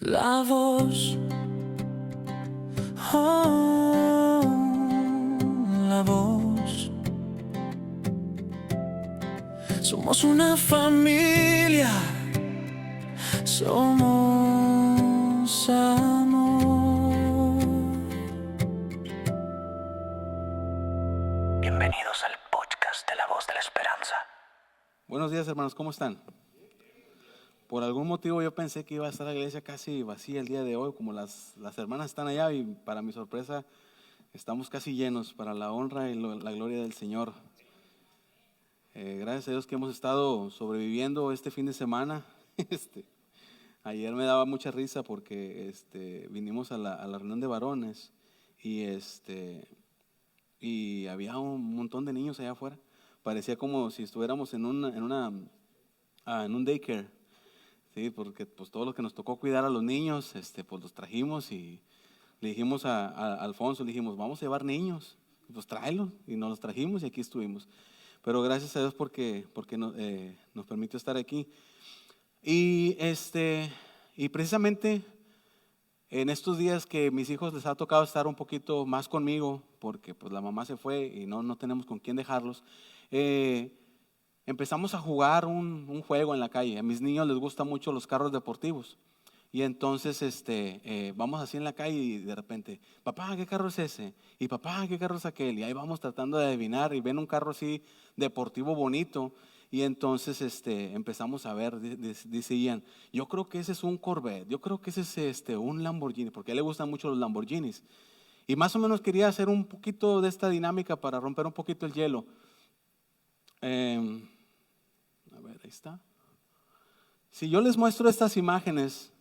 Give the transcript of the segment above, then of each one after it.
La voz, oh, la voz. Somos una familia, somos amor. Bienvenidos al podcast de La Voz de la Esperanza. Buenos días, hermanos, ¿cómo están? Por algún motivo yo pensé que iba a estar la iglesia casi vacía el día de hoy, como las hermanas están allá, y para mi sorpresa estamos casi llenos para la honra y la gloria del Señor. Gracias a Dios que hemos estado sobreviviendo este fin de semana. Ayer me daba mucha risa porque vinimos a la reunión de varones y había un montón de niños allá afuera. Parecía como si estuviéramos en un daycare. Sí, porque pues todo lo que nos tocó cuidar a los niños, pues los trajimos y le dijimos a Alfonso, le dijimos, vamos a llevar niños, pues tráelos, y nos los trajimos y aquí estuvimos. Pero gracias a Dios porque nos permitió estar aquí. Y precisamente en estos días que mis hijos les ha tocado estar un poquito más conmigo, porque pues la mamá se fue y no tenemos con quién dejarlos, empezamos a jugar un juego en la calle. A mis niños les gustan mucho los carros deportivos. Y entonces vamos así en la calle y de repente, papá, ¿qué carro es ese? Y papá, ¿qué carro es aquel? Y ahí vamos tratando de adivinar y ven un carro así deportivo bonito. Y entonces empezamos a ver, dice Ian, yo creo que ese es un Corvette, yo creo que ese es un Lamborghini, porque a él le gustan mucho los Lamborghinis. Y más o menos quería hacer un poquito de esta dinámica para romper un poquito el hielo. A ver, ahí está. Si yo les muestro estas imágenes,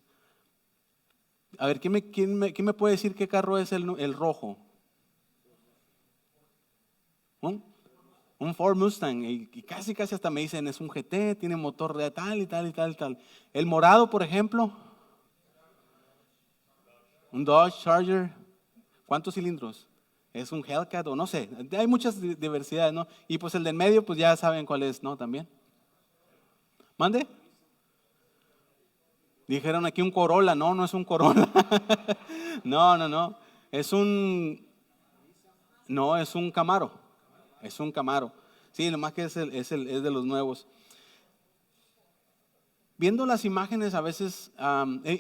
a ver, ¿quién me puede decir qué carro es el rojo? Un Ford Mustang, y casi hasta me dicen, es un GT, tiene motor de tal y tal y tal y tal. El morado, por ejemplo, un Dodge Charger, ¿cuántos cilindros? Es un Hellcat o no sé, hay muchas diversidades, ¿no? Y pues el del medio, pues ya saben cuál es, ¿no? También. ¿Mande? Dijeron aquí un Corolla, no es un Corolla. No, es un Camaro, es un Camaro. Sí, lo más que es de los nuevos. Viendo las imágenes a veces,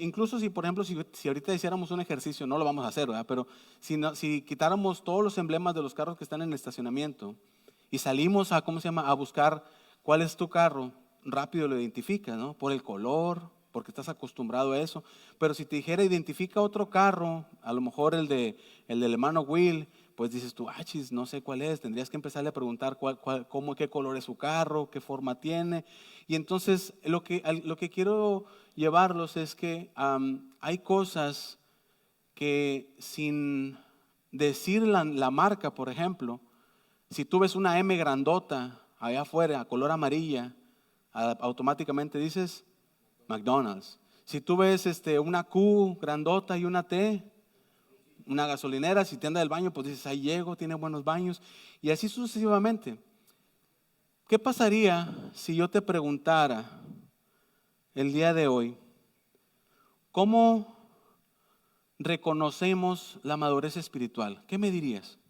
incluso si por ejemplo, si ahorita hiciéramos un ejercicio, no lo vamos a hacer, ¿verdad? Pero si quitáramos todos los emblemas de los carros que están en el estacionamiento y salimos a buscar cuál es tu carro, rápido lo identificas, ¿no? Por el color, porque estás acostumbrado a eso. Pero si te dijera, identifica otro carro, a lo mejor el del hermano Will, pues dices tú, chis, no sé cuál es. Tendrías que empezarle a preguntar qué color es su carro, qué forma tiene. Y entonces lo que quiero llevarlos es que hay cosas que sin decir la marca, por ejemplo, si tú ves una M grandota allá afuera, color amarilla, automáticamente dices McDonald's. Si tú ves una Q grandota y una T, una gasolinera, si te anda del baño, pues dices, ahí llego, tiene buenos baños, y así sucesivamente. ¿Qué pasaría si yo te preguntara el día de hoy, cómo reconocemos la madurez espiritual? ¿Qué me dirías?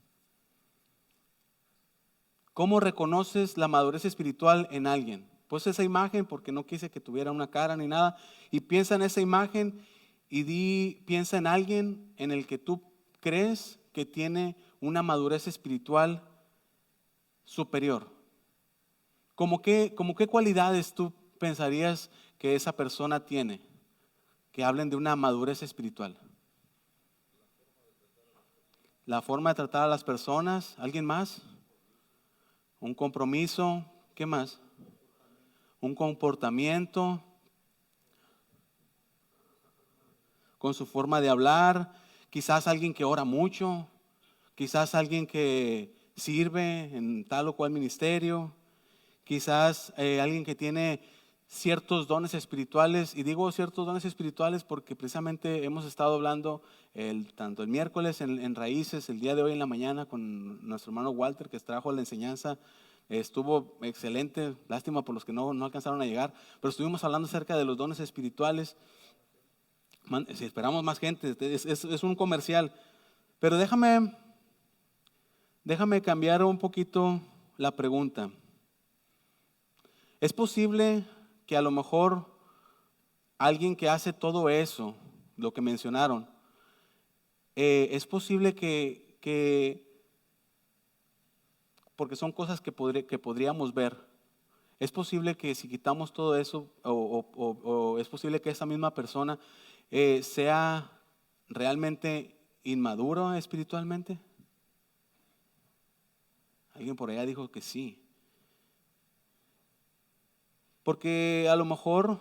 ¿Cómo reconoces la madurez espiritual en alguien? Pues esa imagen, porque no quise que tuviera una cara ni nada, y piensa en esa imagen y piensa en alguien en el que tú crees que tiene una madurez espiritual superior. ¿Cómo qué cualidades tú pensarías que esa persona tiene? Que hablen de una madurez espiritual. La forma de tratar a las personas. ¿Alguien más? Un compromiso. ¿Qué más? Un comportamiento. Con su forma de hablar. Quizás alguien que ora mucho. Quizás alguien que sirve en tal o cual ministerio. Quizás alguien que tiene ciertos dones espirituales, y digo ciertos dones espirituales porque precisamente hemos estado hablando tanto el miércoles en Raíces, el día de hoy en la mañana con nuestro hermano Walter que trajo la enseñanza, estuvo excelente, lástima por los que no alcanzaron a llegar, pero estuvimos hablando acerca de los dones espirituales. Si esperamos más gente, es un comercial. Pero déjame cambiar un poquito la pregunta. ¿Es posible que a lo mejor alguien que hace todo eso, lo que mencionaron, es posible porque son cosas que podríamos ver, es posible que si quitamos todo eso, o es posible que esa misma persona sea realmente inmaduro espiritualmente? Alguien por allá dijo que sí. Porque a lo mejor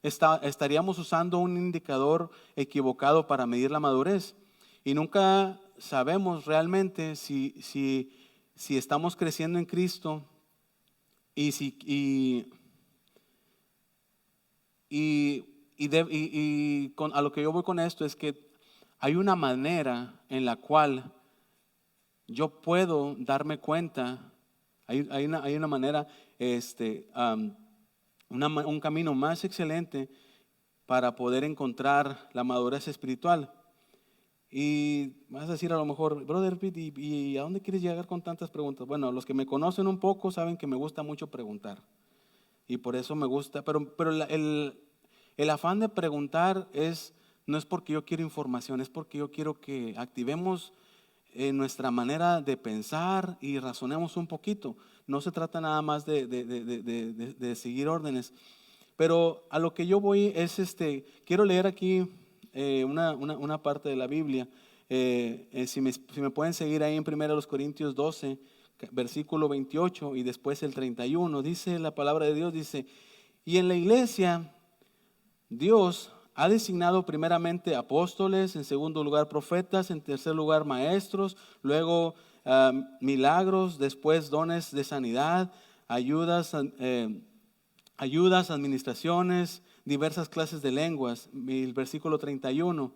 estaríamos usando un indicador equivocado para medir la madurez. Y nunca sabemos realmente si estamos creciendo en Cristo a lo que yo voy con esto es que hay una manera en la cual yo puedo darme cuenta, hay una manera, un camino más excelente para poder encontrar la madurez espiritual. Y vas a decir a lo mejor, brother Pete, ¿y a dónde quieres llegar con tantas preguntas? Bueno, los que me conocen un poco saben que me gusta mucho preguntar. Y por eso me gusta, pero el afán de preguntar no es porque yo quiero información, es porque yo quiero que activemos nuestra manera de pensar y razonemos un poquito. No se trata nada más de seguir órdenes. Pero a lo que yo voy es, quiero leer aquí una parte de la Biblia. Si me pueden seguir ahí en 1 Corintios 12, versículo 28 y después el 31, dice la palabra de Dios, dice, y en la iglesia Dios ha designado primeramente apóstoles, en segundo lugar profetas, en tercer lugar maestros, luego milagros, después dones de sanidad, ayudas, administraciones, diversas clases de lenguas. El versículo 31,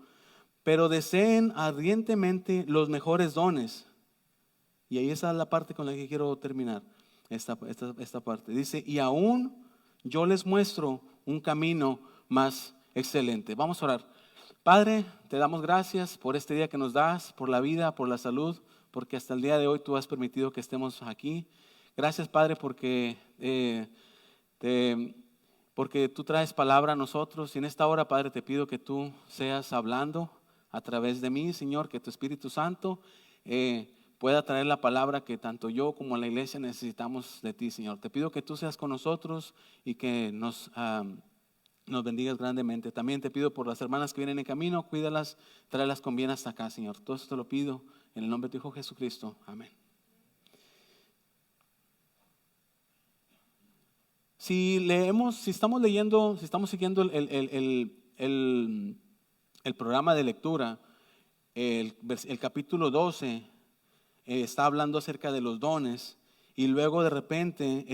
pero deseen ardientemente los mejores dones. Y ahí está la parte con la que quiero terminar esta parte. Dice, y aún yo les muestro un camino más excelente. Vamos a orar. Padre, te damos gracias por este día que nos das, por la vida, por la salud, porque hasta el día de hoy tú has permitido que estemos aquí. Gracias, Padre, porque tú traes palabra a nosotros. Y en esta hora, Padre, te pido que tú seas hablando a través de mí, Señor, que tu Espíritu Santo pueda traer la palabra que tanto yo como la iglesia necesitamos de ti, Señor. Te pido que tú seas con nosotros y que nos bendigas grandemente. También te pido por las hermanas que vienen en camino, cuídalas, tráelas con bien hasta acá, Señor. Todo esto te lo pido en el nombre de tu Hijo Jesucristo. Amén. Si estamos siguiendo el programa de lectura, el capítulo 12 está hablando acerca de los dones, y luego de repente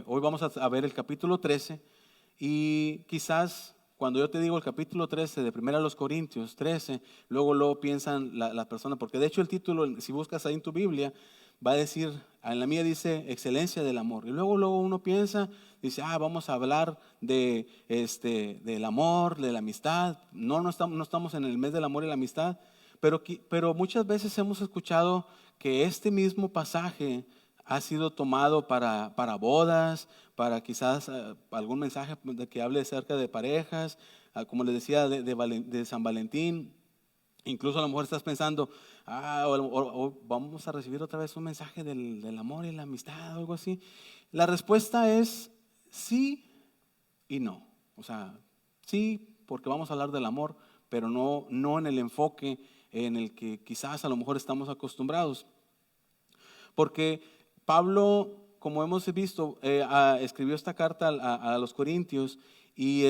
hoy vamos a ver el capítulo 13, y quizás cuando yo te digo el capítulo 13 de 1 Corintios 13, luego piensan la persona, porque de hecho el título, si buscas ahí en tu Biblia, va a decir, en la mía dice excelencia del amor, y luego uno piensa, dice, vamos a hablar del amor, de la amistad. No estamos en el mes del amor y la amistad, pero muchas veces hemos escuchado que este mismo pasaje ha sido tomado para bodas, para quizás algún mensaje que hable acerca de parejas, como les decía, de San Valentín. Incluso a lo mejor estás pensando, o vamos a recibir otra vez un mensaje del amor y la amistad o algo así. La respuesta es sí y no. O sea, sí, porque vamos a hablar del amor, pero no en el enfoque en el que quizás a lo mejor estamos acostumbrados. Porque Pablo, como hemos visto, escribió esta carta a los Corintios y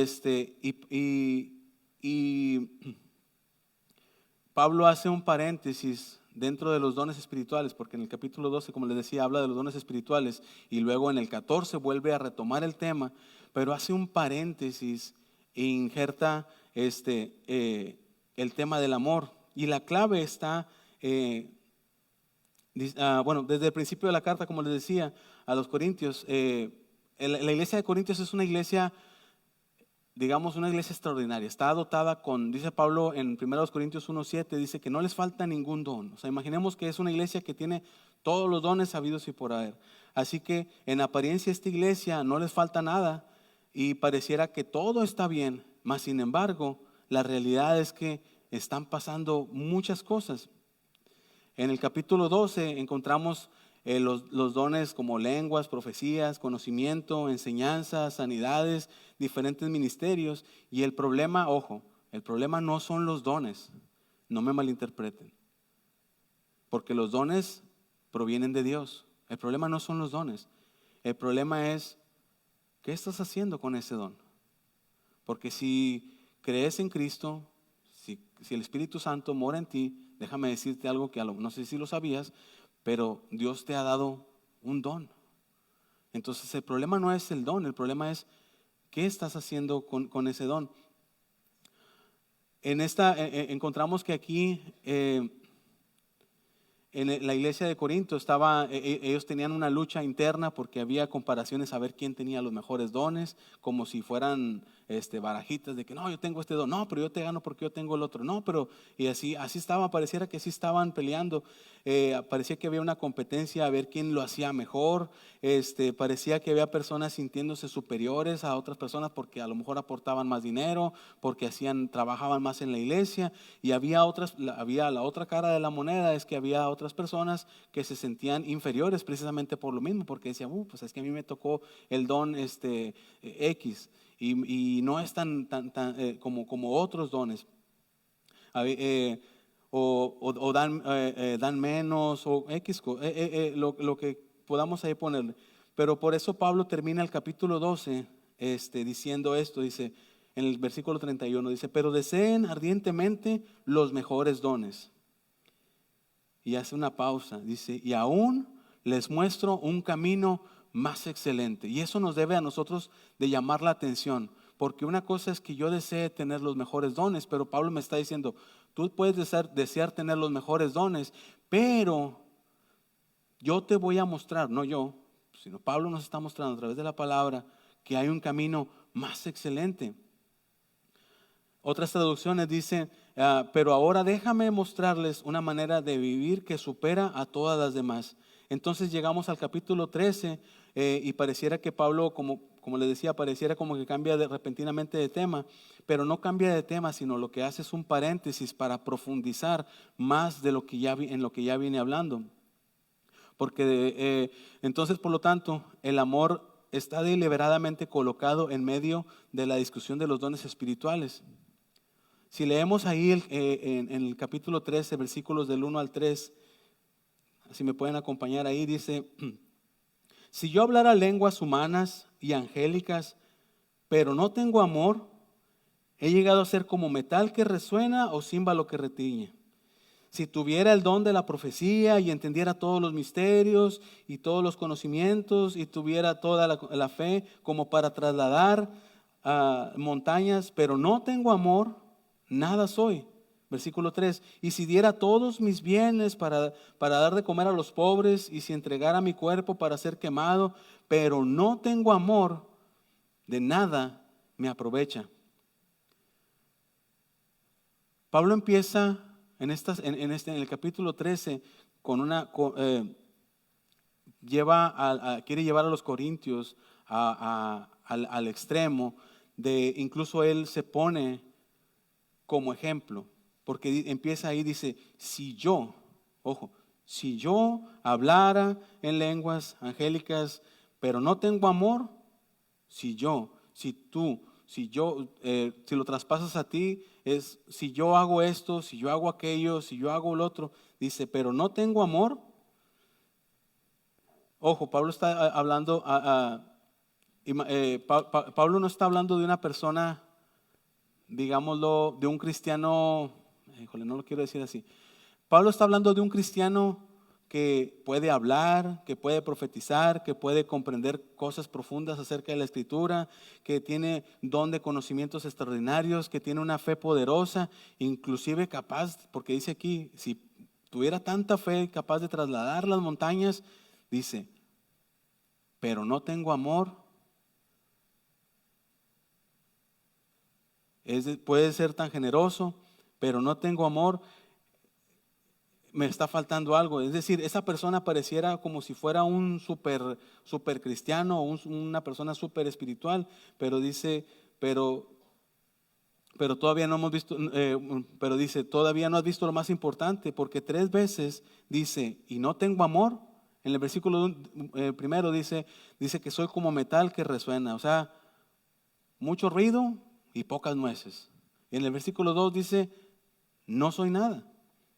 Pablo hace un paréntesis dentro de los dones espirituales, porque en el capítulo 12, como les decía, habla de los dones espirituales, y luego en el 14 vuelve a retomar el tema, pero hace un paréntesis e injerta el tema del amor. Y la clave está, desde el principio de la carta, como les decía a los Corintios, la iglesia de Corintios es una iglesia digamos, una iglesia extraordinaria. Está dotada con, dice Pablo en 1 Corintios 1:7, dice que no les falta ningún don. O sea, imaginemos que es una iglesia que tiene todos los dones habidos y por haber. Así que en apariencia esta iglesia no les falta nada y pareciera que todo está bien, mas sin embargo, la realidad es que están pasando muchas cosas. En el capítulo 12 encontramos los dones como lenguas, profecías, conocimiento, enseñanza, sanidades, diferentes ministerios. Y el problema, ojo, el problema no son los dones, no me malinterpreten, porque los dones provienen de Dios. El problema no son los dones, el problema es, ¿qué estás haciendo con ese don? Porque si crees en Cristo, si el Espíritu Santo mora en ti, déjame decirte algo que no sé si lo sabías, pero Dios te ha dado un don. Entonces el problema no es el don, el problema es ¿qué estás haciendo con ese don? Encontramos que aquí en la iglesia de Corinto ellos tenían una lucha interna porque había comparaciones a ver quién tenía los mejores dones, como si fueran barajitas de que no, yo tengo este don, no, pero yo te gano porque yo tengo el otro, no, pero y así estaba, pareciera que sí estaban peleando, parecía que había una competencia a ver quién lo hacía mejor, parecía que había personas sintiéndose superiores a otras personas porque a lo mejor aportaban más dinero, porque trabajaban más en la iglesia, y había la otra cara de la moneda, es que había otras personas que se sentían inferiores precisamente por lo mismo, porque decían, pues es que a mí me tocó el don X y no es tan como otros dones, o dan menos o X, lo que podamos ahí ponerle. Pero por eso Pablo termina el capítulo 12 diciendo esto, dice en el versículo 31, dice, pero deseen ardientemente los mejores dones. Y hace una pausa, dice, y aún les muestro un camino más excelente. Y eso nos debe a nosotros de llamar la atención, porque una cosa es que yo desee tener los mejores dones, pero Pablo me está diciendo, tú puedes desear tener los mejores dones, pero yo te voy a mostrar, no yo, sino Pablo nos está mostrando a través de la palabra que hay un camino más excelente. Otras traducciones dicen, pero ahora déjame mostrarles una manera de vivir que supera a todas las demás. Entonces llegamos al capítulo 13 y pareciera que Pablo, como les decía, pareciera como que cambia repentinamente de tema, pero no cambia de tema, sino lo que hace es un paréntesis para profundizar más de en lo que ya viene hablando. Porque entonces, por lo tanto, el amor está deliberadamente colocado en medio de la discusión de los dones espirituales. Si leemos ahí en el capítulo 13, versículos del 1 al 3, si me pueden acompañar ahí, dice, si yo hablara lenguas humanas y angélicas, pero no tengo amor, he llegado a ser como metal que resuena o címbalo que retiñe. Si tuviera el don de la profecía y entendiera todos los misterios y todos los conocimientos y tuviera toda la fe como para trasladar montañas, pero no tengo amor, nada soy. Versículo 3, y si diera todos mis bienes para dar de comer a los pobres, y si entregara mi cuerpo para ser quemado, pero no tengo amor, de nada me aprovecha. Pablo empieza en el capítulo 13 quiere llevar a los corintios al extremo de, incluso él se pone como ejemplo, porque empieza ahí, dice, si yo hablara en lenguas angélicas, pero no tengo amor, si lo traspasas a ti, es si yo hago esto, si yo hago aquello, si yo hago lo otro, dice, pero no tengo amor. Ojo, Pablo está hablando, Pablo no está hablando de una persona, digámoslo, de un cristiano, no lo quiero decir así. Pablo está hablando de un cristiano que puede hablar, que puede profetizar, que puede comprender cosas profundas acerca de la Escritura, que tiene don de conocimientos extraordinarios, que tiene una fe poderosa, inclusive capaz, porque dice aquí, si tuviera tanta fe capaz de trasladar las montañas, dice, pero no tengo amor, puede ser tan generoso, pero no tengo amor, me está faltando algo. Es decir, esa persona pareciera como si fuera un super cristiano o una persona súper espiritual, pero dice, pero todavía no hemos visto, pero dice, todavía no has visto lo más importante, porque 3 veces dice, y no tengo amor. En el versículo primero dice que soy como metal que resuena, o sea, mucho ruido y pocas nueces. Y en el versículo 2 dice, no soy nada.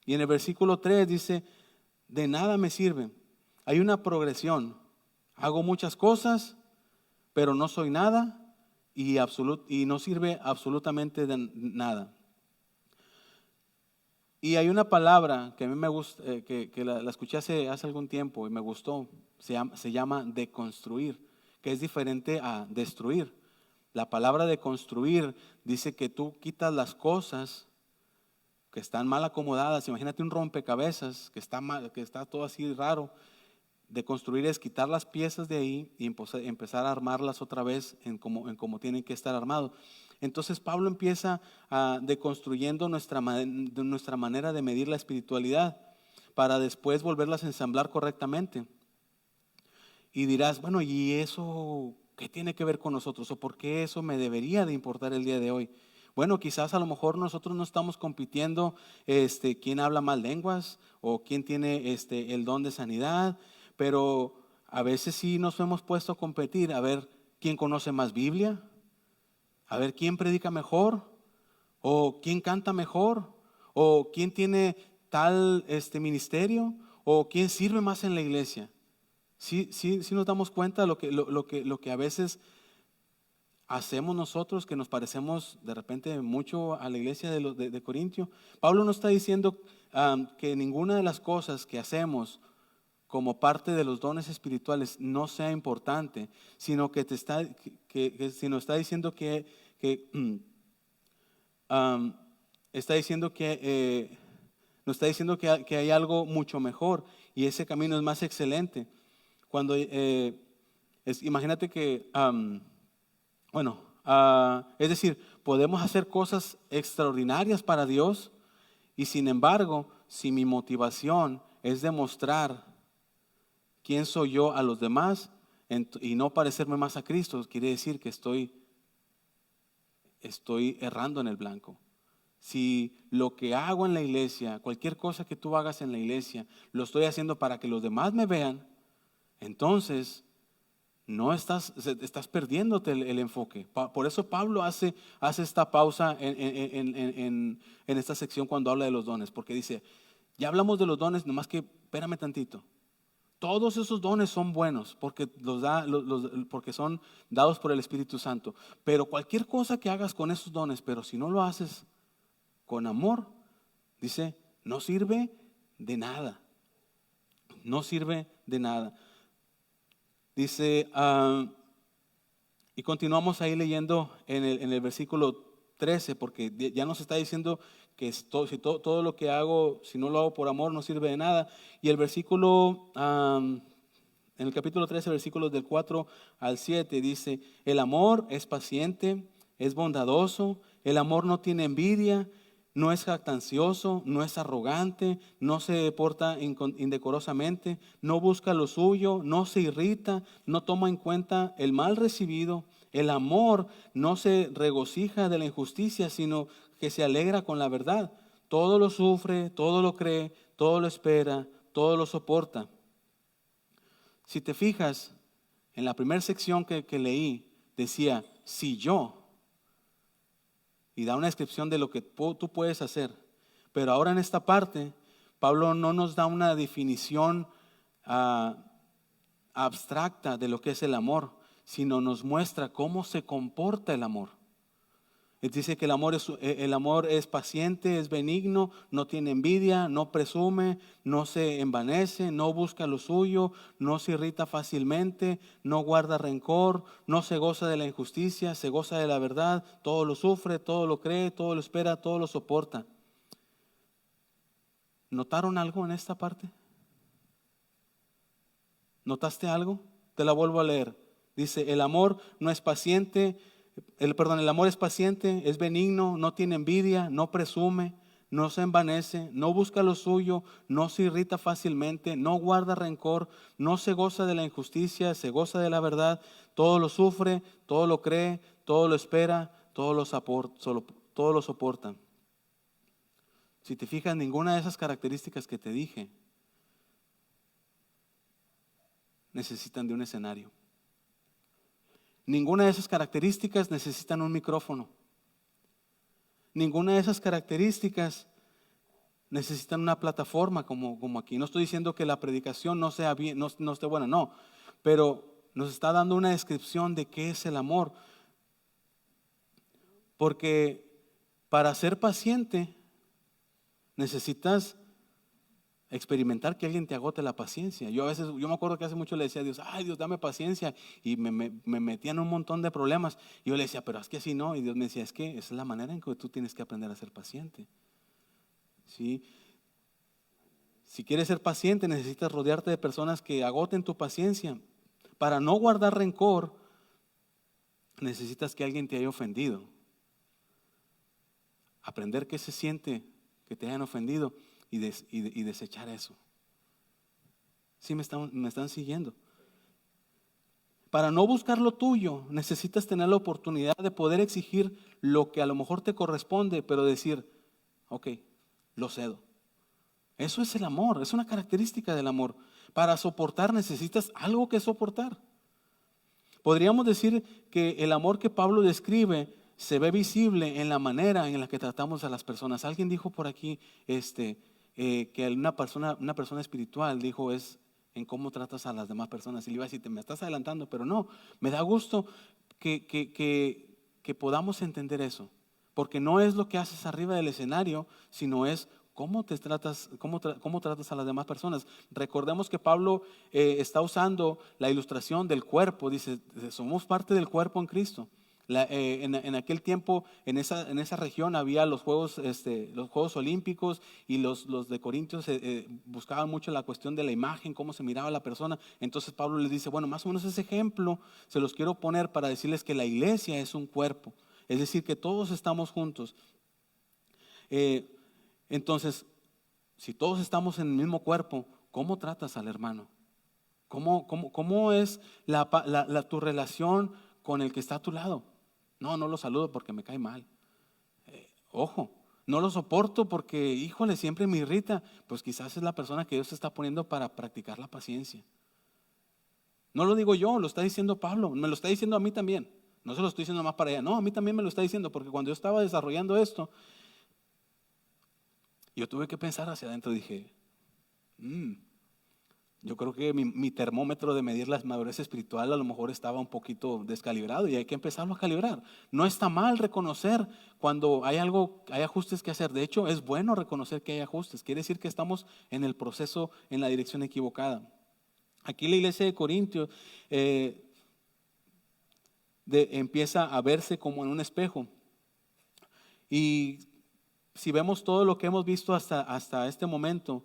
Y en el versículo 3 dice, de nada me sirve. Hay una progresión. Hago muchas cosas, pero no soy nada y no sirve absolutamente de nada. Y hay una palabra que a mí me gusta, que la escuché hace algún tiempo y me gustó. Se llama deconstruir, que es diferente a destruir. La palabra deconstruir dice que tú quitas las cosas que están mal acomodadas. Imagínate un rompecabezas que está todo así raro. Deconstruir es quitar las piezas de ahí y empezar a armarlas otra vez en como tienen que estar armados. Entonces Pablo empieza deconstruyendo nuestra manera de medir la espiritualidad para después volverlas a ensamblar correctamente. Y dirás, bueno, ¿y eso qué tiene que ver con nosotros? ¿O por qué eso me debería de importar el día de hoy? Bueno, quizás a lo mejor nosotros no estamos compitiendo quién habla más lenguas o quién tiene el don de sanidad, pero a veces sí nos hemos puesto a competir, a ver quién conoce más Biblia, a ver quién predica mejor, o quién canta mejor, o quién tiene tal ministerio, o quién sirve más en la iglesia. Sí nos damos cuenta de lo que a veces hacemos nosotros, que nos parecemos de repente mucho a la iglesia de Corintio. Pablo no está diciendo que ninguna de las cosas que hacemos como parte de los dones espirituales no sea importante, sino que está diciendo nos está diciendo que hay algo mucho mejor y ese camino es más excelente. Cuando imagínate que es decir, podemos hacer cosas extraordinarias para Dios y sin embargo, si mi motivación es demostrar quién soy yo a los demás y no parecerme más a Cristo, quiere decir que estoy errando en el blanco. Si lo que hago en la iglesia, cualquier cosa que tú hagas en la iglesia, lo estoy haciendo para que los demás me vean, entonces no estás perdiéndote el enfoque. Por eso Pablo hace esta pausa en esta sección cuando habla de los dones, porque dice, ya hablamos de los dones, nomás que espérame tantito. Todos esos dones son buenos porque porque son dados por el Espíritu Santo. Pero cualquier cosa que hagas con esos dones, pero si no lo haces con amor, dice, no sirve de nada. No sirve de nada. Dice, y continuamos ahí leyendo en el versículo 13, porque ya nos está diciendo que todo lo que hago, si no lo hago por amor, no sirve de nada. Y el versículo, en el capítulo 13, versículos del 4 al 7, dice, el amor es paciente, es bondadoso, el amor no tiene envidia, no es jactancioso, no es arrogante, no se porta indecorosamente, no busca lo suyo, no se irrita, no toma en cuenta el mal recibido. El amor no se regocija de la injusticia, sino que se alegra con la verdad. Todo lo sufre, todo lo cree, todo lo espera, todo lo soporta. Si te fijas, en la primera sección que leí, decía, si yo, y da una descripción de lo que tú puedes hacer. Pero ahora en esta parte, Pablo no nos da una definición abstracta de lo que es el amor, sino nos muestra cómo se comporta el amor. Él dice que el amor es paciente, es benigno, no tiene envidia, no presume, no se envanece, no busca lo suyo, no se irrita fácilmente, no guarda rencor, no se goza de la injusticia, se goza de la verdad, todo lo sufre, todo lo cree, todo lo espera, todo lo soporta. ¿Notaron algo en esta parte? ¿Notaste algo? Te la vuelvo a leer. Dice, el amor no es paciente, El amor es paciente, es benigno, no tiene envidia, no presume, no se envanece, no busca lo suyo, no se irrita fácilmente, no guarda rencor, no se goza de la injusticia, se goza de la verdad, todo lo sufre, todo lo cree, todo lo espera, todo lo soporta. Si te fijas, ninguna de esas características que te dije necesitan de un escenario. Ninguna de esas características necesitan un micrófono. Ninguna de esas características necesitan una plataforma como aquí. No estoy diciendo que la predicación no sea bien, no esté buena, no. Pero nos está dando una descripción de qué es el amor. Porque para ser paciente necesitas experimentar que alguien te agote la paciencia. Yo me acuerdo que hace mucho le decía a Dios, ay Dios, dame paciencia, y me metía en un montón de problemas, y yo le decía, pero es que así no, y Dios me decía, es que esa es la manera en que tú tienes que aprender a ser paciente. ¿Sí? Si quieres ser paciente, necesitas rodearte de personas que agoten tu paciencia. Para no guardar rencor, necesitas que alguien te haya ofendido. Aprender qué se siente que te hayan ofendido y desechar eso. ¿Sí me están siguiendo? Para no buscar lo tuyo, necesitas tener la oportunidad de poder exigir lo que a lo mejor te corresponde, pero decir, ok, lo cedo. Eso es el amor, es una característica del amor. Para soportar necesitas algo que soportar. Podríamos decir que el amor que Pablo describe se ve visible en la manera en la que tratamos a las personas. Alguien dijo por aquí que una persona espiritual dijo es en cómo tratas a las demás personas. Y le iba a decir, te me estás adelantando, pero no, me da gusto que podamos entender eso. Porque no es lo que haces arriba del escenario, sino es cómo tratas a las demás personas. Recordemos que Pablo está usando la ilustración del cuerpo. Dice, somos parte del cuerpo en Cristo. En aquel tiempo, en esa región había los Juegos Olímpicos, y los de Corintios buscaban mucho la cuestión de la imagen, cómo se miraba la persona. Entonces Pablo les dice, bueno, más o menos ese ejemplo se los quiero poner para decirles que la iglesia es un cuerpo. Es decir, que todos estamos juntos. Entonces, si todos estamos en el mismo cuerpo, ¿cómo tratas al hermano? ¿Cómo es tu relación con el que está a tu lado? No lo saludo porque me cae mal. Ojo, no lo soporto porque, híjole, siempre me irrita. Pues quizás es la persona que Dios está poniendo para practicar la paciencia. No lo digo yo, lo está diciendo Pablo, me lo está diciendo a mí también. No se lo estoy diciendo más para allá, no, a mí también me lo está diciendo, porque cuando yo estaba desarrollando esto, yo tuve que pensar hacia adentro. Dije, yo creo que mi termómetro de medir la madurez espiritual a lo mejor estaba un poquito descalibrado, y hay que empezarlo a calibrar. No está mal reconocer cuando hay ajustes que hacer. De hecho, es bueno reconocer que hay ajustes. Quiere decir que estamos en el proceso en la dirección equivocada. Aquí la iglesia de Corintios empieza a verse como en un espejo. Y si vemos todo lo que hemos visto hasta este momento,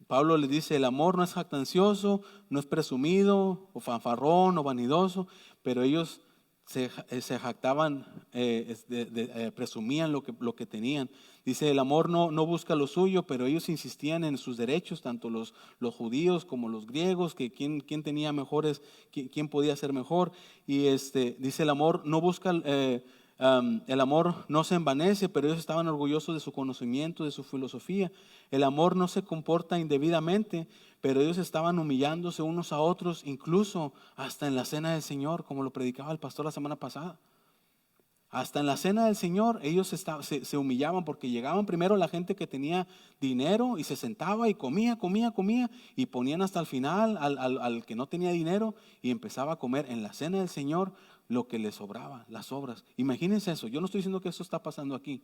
Pablo le dice, el amor no es jactancioso, no es presumido, o fanfarrón, o vanidoso, pero ellos se jactaban, presumían lo que tenían. Dice, el amor no busca lo suyo, pero ellos insistían en sus derechos, tanto los judíos como los griegos, que quién tenía mejores, quién podía ser mejor. Y dice, el amor no busca... el amor no se envanece, pero ellos estaban orgullosos de su conocimiento, de su filosofía. El amor no se comporta indebidamente, pero ellos estaban humillándose unos a otros, incluso hasta en la cena del Señor, como lo predicaba el pastor la semana pasada. Hasta en la cena del Señor ellos se humillaban, porque llegaban primero la gente que tenía dinero y se sentaba y comía, y ponían hasta el final al que no tenía dinero, y empezaba a comer en la cena del Señor lo que le sobraba, las sobras. Imagínense eso. Yo no estoy diciendo que eso está pasando aquí,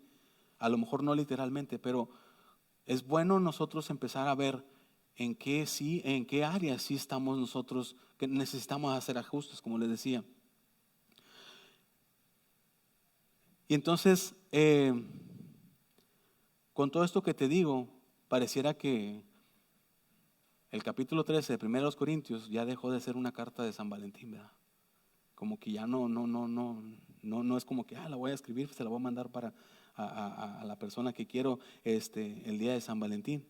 a lo mejor no literalmente, pero es bueno nosotros empezar a ver en qué áreas sí estamos nosotros, que necesitamos hacer ajustes, como les decía. Y entonces, con todo esto que te digo, pareciera que el capítulo 13 de 1 Corintios ya dejó de ser una carta de San Valentín, ¿verdad? como que ya no es como que la voy a escribir, se la voy a mandar para a la persona que quiero el día de San Valentín,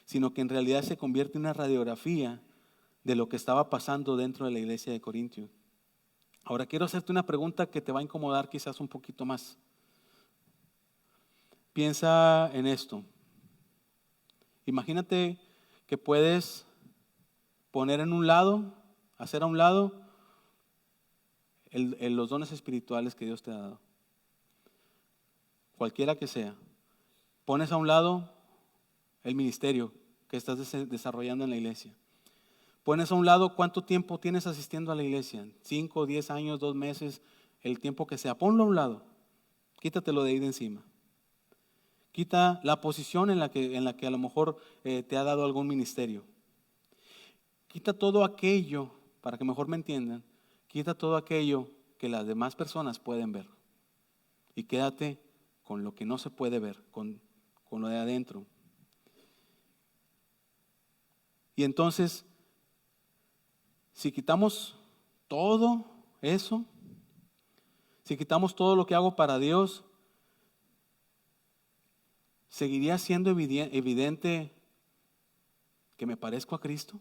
sino que en realidad se convierte en una radiografía de lo que estaba pasando dentro de la iglesia de Corintios. Ahora quiero hacerte una pregunta que te va a incomodar quizás un poquito más. Piensa en esto. Imagínate que puedes poner en un lado, hacer a un lado los dones espirituales que Dios te ha dado. Cualquiera que sea. Pones a un lado el ministerio que estás desarrollando en la iglesia. Pones a un lado cuánto tiempo tienes asistiendo a la iglesia. 5, 10 años, 2 meses, el tiempo que sea. Ponlo a un lado. Quítatelo de ahí de encima. Quita la posición en la que a lo mejor te ha dado algún ministerio. Quita todo aquello, para que mejor me entiendan, quita todo aquello que las demás personas pueden ver. Y quédate con lo que no se puede ver, con lo de adentro. Y entonces, si quitamos todo eso, si quitamos todo lo que hago para Dios, ¿seguiría siendo evidente que me parezco a Cristo?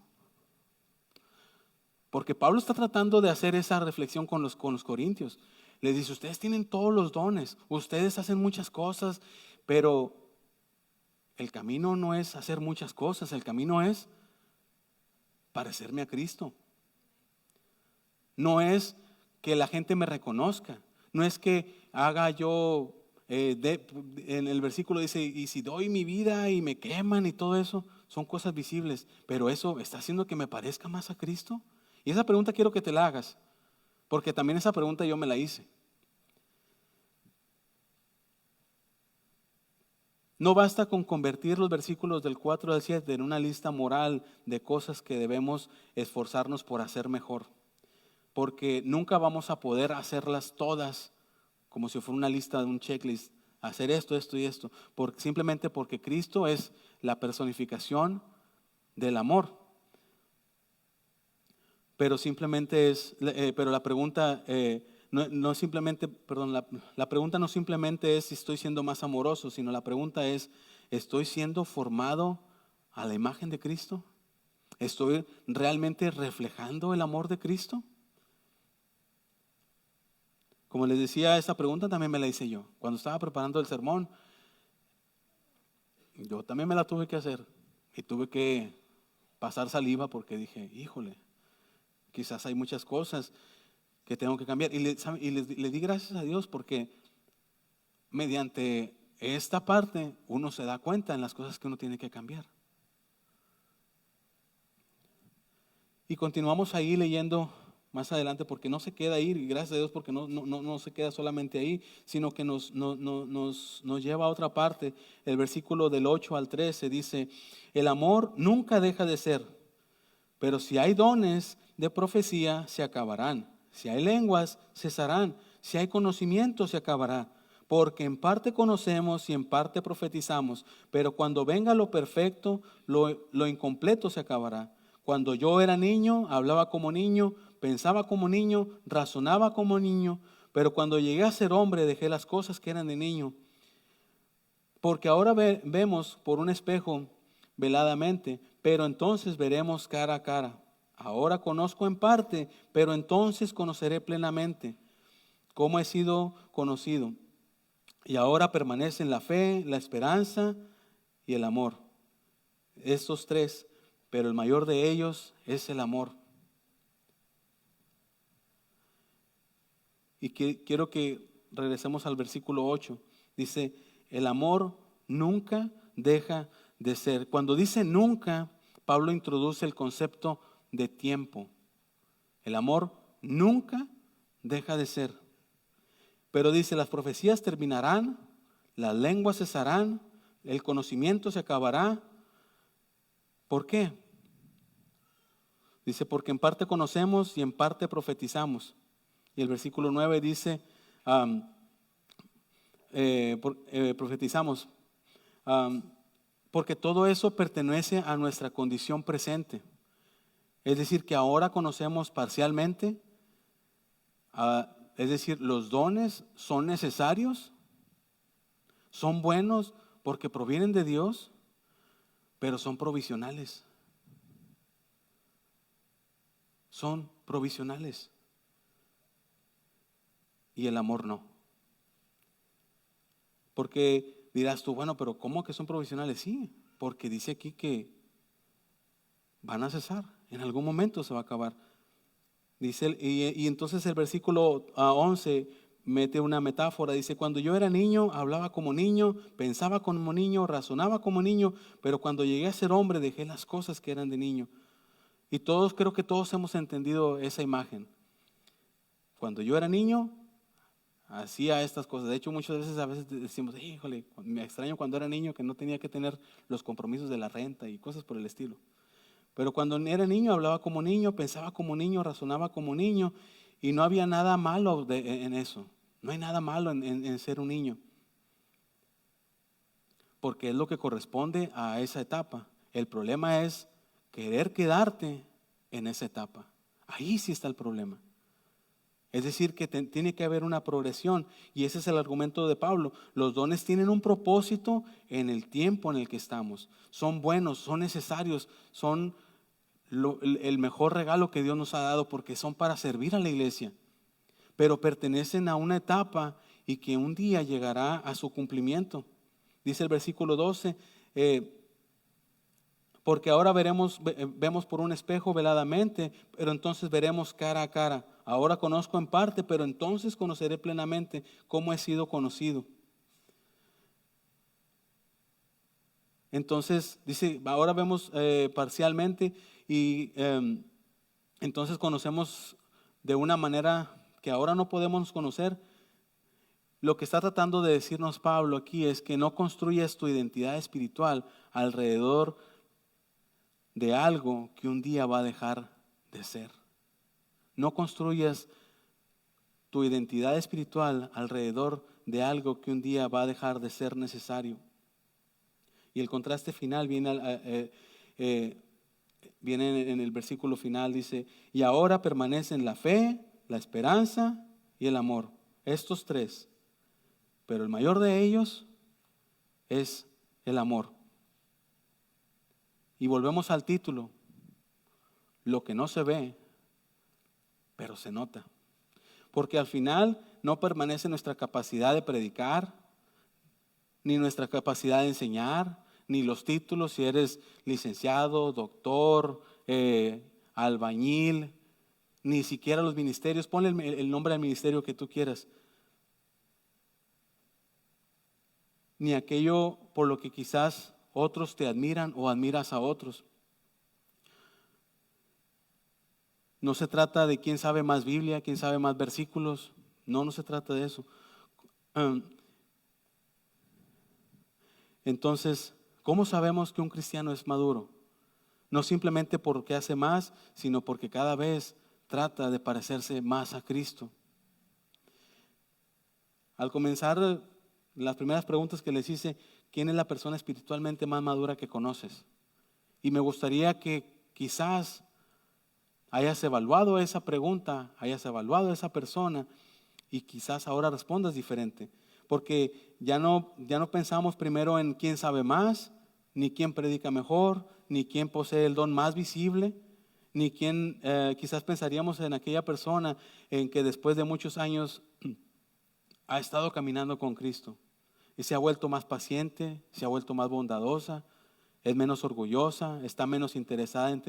Porque Pablo está tratando de hacer esa reflexión con los corintios. Les dice, ustedes tienen todos los dones, ustedes hacen muchas cosas, pero el camino no es hacer muchas cosas, el camino es parecerme a Cristo. No es que la gente me reconozca, no es que haga yo, en el versículo dice, y si doy mi vida y me queman y todo eso, son cosas visibles, pero eso está haciendo que me parezca más a Cristo. Y esa pregunta quiero que te la hagas, porque también esa pregunta yo me la hice. No basta con convertir los versículos del 4 al 7 en una lista moral de cosas que debemos esforzarnos por hacer mejor, porque nunca vamos a poder hacerlas todas como si fuera una lista de un checklist, hacer esto, esto y esto, simplemente porque Cristo es la personificación del amor. Pero simplemente pero la pregunta no simplemente, perdón, la pregunta no simplemente es si estoy siendo más amoroso, sino la pregunta es, ¿estoy siendo formado a la imagen de Cristo? ¿Estoy realmente reflejando el amor de Cristo? Como les decía, esta pregunta también me la hice yo. Cuando estaba preparando el sermón, yo también me la tuve que hacer y tuve que pasar saliva porque dije, híjole, quizás hay muchas cosas que tengo que cambiar. Y le di gracias a Dios porque mediante esta parte uno se da cuenta en las cosas que uno tiene que cambiar. Y continuamos ahí leyendo más adelante porque no se queda ahí, y gracias a Dios porque no se queda solamente ahí, sino que nos lleva a otra parte. El versículo del 8 al 13 dice, el amor nunca deja de ser, pero si hay dones de profecía se acabarán, si hay lenguas cesarán, si hay conocimiento se acabará, porque en parte conocemos y en parte profetizamos, pero cuando venga lo perfecto, lo incompleto se acabará. Cuando yo era niño, hablaba como niño, pensaba como niño, razonaba como niño, pero cuando llegué a ser hombre dejé las cosas que eran de niño. Porque ahora vemos por un espejo veladamente, pero entonces veremos cara a cara. Ahora conozco en parte, pero entonces conoceré plenamente cómo he sido conocido. Y ahora permanecen la fe, la esperanza y el amor. Estos tres, pero el mayor de ellos es el amor. Y quiero que regresemos al versículo 8. Dice, el amor nunca deja de ser. Cuando dice nunca, Pablo introduce el concepto de tiempo. El amor nunca deja de ser. Pero dice, las profecías terminarán, las lenguas cesarán, el conocimiento se acabará. ¿Por qué? Dice, porque en parte conocemos y en parte profetizamos. Y el versículo 9 dice, profetizamos, porque todo eso pertenece a nuestra condición presente. Es decir, que ahora conocemos parcialmente, Es decir, los dones son necesarios, son buenos porque provienen de Dios, pero son provisionales. Son provisionales. Y el amor no. Porque dirás tú, bueno, pero ¿cómo que son provisionales? Sí, porque dice aquí que van a cesar. En algún momento se va a acabar. Dice, y entonces el versículo 11 mete una metáfora. Dice, cuando yo era niño, hablaba como niño, pensaba como niño, razonaba como niño, pero cuando llegué a ser hombre, dejé las cosas que eran de niño. Y creo que todos hemos entendido esa imagen. Cuando yo era niño, hacía estas cosas. De hecho, muchas veces decimos, híjole, me extraño cuando era niño que no tenía que tener los compromisos de la renta y cosas por el estilo. Pero cuando era niño, hablaba como niño, pensaba como niño, razonaba como niño, y no había nada malo en eso. No hay nada malo en ser un niño, porque es lo que corresponde a esa etapa. El problema es querer quedarte en esa etapa. Ahí sí está el problema. Es decir, que tiene que haber una progresión, y ese es el argumento de Pablo. Los dones tienen un propósito en el tiempo en el que estamos. Son buenos, son necesarios, son el mejor regalo que Dios nos ha dado, porque son para servir a la iglesia. Pero pertenecen a una etapa y que un día llegará a su cumplimiento. Dice el versículo 12, porque ahora vemos por un espejo veladamente, pero entonces veremos cara a cara. Ahora conozco en parte, pero entonces conoceré plenamente cómo he sido conocido. Entonces, dice, ahora vemos parcialmente y entonces conocemos de una manera que ahora no podemos conocer. Lo que está tratando de decirnos Pablo aquí es que no construyas tu identidad espiritual alrededor de algo que un día va a dejar de ser. No construyas tu identidad espiritual alrededor de algo que un día va a dejar de ser necesario. Y el contraste final viene en el versículo final, dice, y ahora permanecen la fe, la esperanza y el amor. Estos tres. Pero el mayor de ellos es el amor. Y volvemos al título, lo que no se ve, pero se nota. Porque al final no permanece nuestra capacidad de predicar, ni nuestra capacidad de enseñar, ni los títulos, si eres licenciado, doctor, albañil, ni siquiera los ministerios. Ponle el nombre al ministerio que tú quieras. Ni aquello por lo que quizás otros te admiran o admiras a otros. No se trata de quién sabe más Biblia, quién sabe más versículos. No se trata de eso. Entonces, ¿cómo sabemos que un cristiano es maduro? No simplemente porque hace más, sino porque cada vez trata de parecerse más a Cristo. Al comenzar las primeras preguntas que les hice, ¿quién es la persona espiritualmente más madura que conoces? Y me gustaría que quizás hayas evaluado esa pregunta, hayas evaluado a esa persona y quizás ahora respondas diferente. Porque ya no pensamos primero en quién sabe más, ni quién predica mejor, ni quién posee el don más visible, ni quién, quizás pensaríamos en aquella persona en que después de muchos años ha estado caminando con Cristo y se ha vuelto más paciente, se ha vuelto más bondadosa, es menos orgullosa, está menos interesada en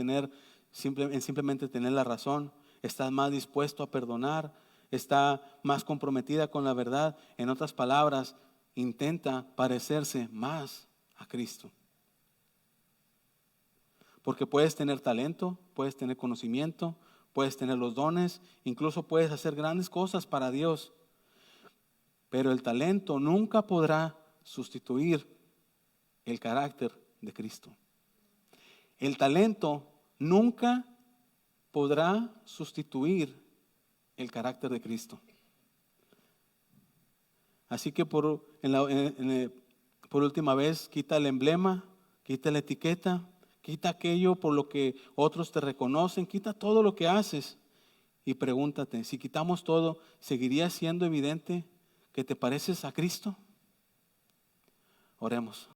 simplemente tener la razón, está más dispuesto a perdonar, está más comprometida con la verdad. En otras palabras, intenta parecerse más a Cristo. Porque puedes tener talento, puedes tener conocimiento, puedes tener los dones, incluso puedes hacer grandes cosas para Dios. Pero el talento nunca podrá sustituir el carácter de Cristo. El talento nunca podrá sustituir el carácter de Cristo. Así que por última vez, quita el emblema, quita la etiqueta, quita aquello por lo que otros te reconocen, quita todo lo que haces y pregúntate, si quitamos todo, ¿seguiría siendo evidente que te pareces a Cristo? Oremos.